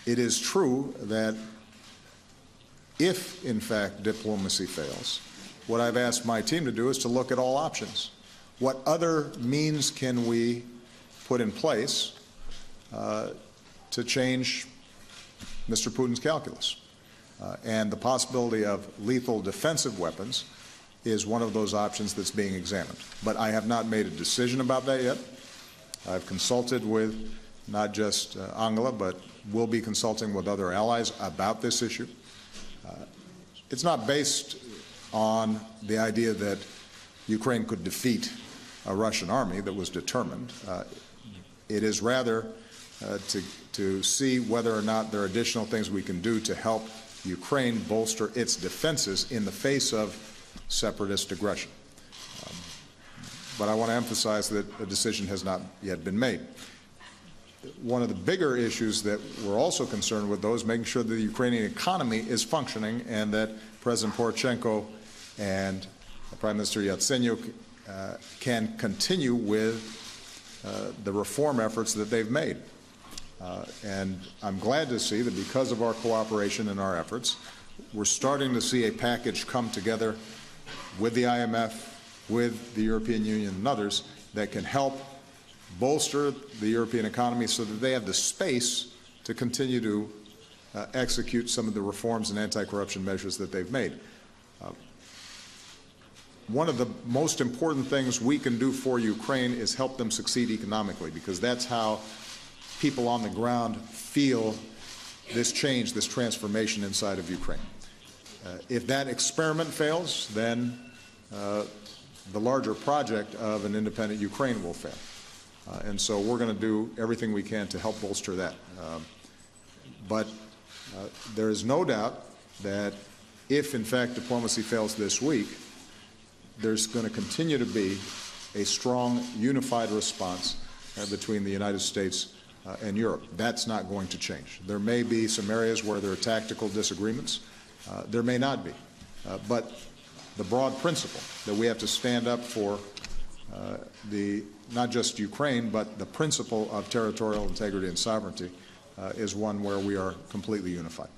It is true that if, in fact, diplomacy fails, what I've asked my team to do is to look at all options. What other means can we put in place to change Mr. Putin's calculus? And the possibility of lethal defensive weapons is one of those options that's being examined. But I have not made a decision about that yet. I've consulted with not just Angela, but will be consulting with other allies about this issue. It's not based on the idea that Ukraine could defeat a Russian army that was determined. It is rather to see whether or not there are additional things we can do to help Ukraine bolster its defenses in the face of separatist aggression. But I want to emphasize that a decision has not yet been made. One of the bigger issues that we're also concerned with, though, is making sure that the Ukrainian economy is functioning and that President Poroshenko and Prime Minister Yatsenyuk can continue with the reform efforts that they've made. And I'm glad to see that because of our cooperation and our efforts, we're starting to see a package come together with the IMF, with the European Union and others that can help bolster the European economy so that they have the space to continue to execute some of the reforms and anti-corruption measures that they've made. One of the most important things we can do for Ukraine is help them succeed economically, because that's how people on the ground feel this change, this transformation inside of Ukraine. If that experiment fails, then the larger project of an independent Ukraine will fail. And so we're going to do everything we can to help bolster that. But there is no doubt that if, in fact, diplomacy fails this week, there's going to continue to be a strong, unified response between the United States and Europe. That's not going to change. There may be some areas where there are tactical disagreements. There may not be. But the broad principle that we have to stand up for not just Ukraine, but the principle of territorial integrity and sovereignty is one where we are completely unified.